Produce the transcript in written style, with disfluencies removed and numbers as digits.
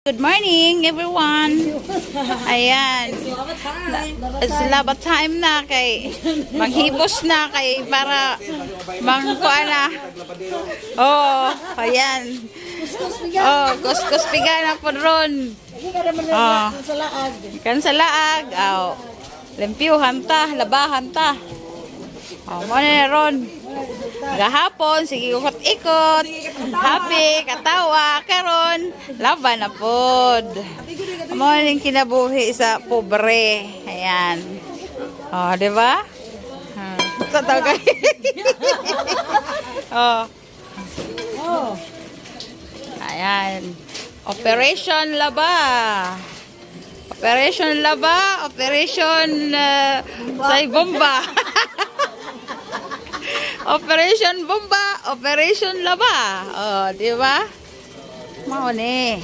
Good morning, everyone. Ayan. It's laba time na kay maghipos na kay para mangkuan na. Oh, ayan. Oh, kuskus piga na po ron. Oh. Kan sa laag. Oh. Lempiuhan ta, labahan ta. Oh, mo na ron. Gahapon, sige ikot-ikot. Happy, katawa, karon laban na pod. Mo ning kinabuhi sa pobre. Ayan. Oh, di ba? Tatagay. Oh. Oh. Ayan. Operation Laba. Operation Laba, Operation say bomba. Operation Bomba, Operation Laba. Oh, di ba? Mao ni.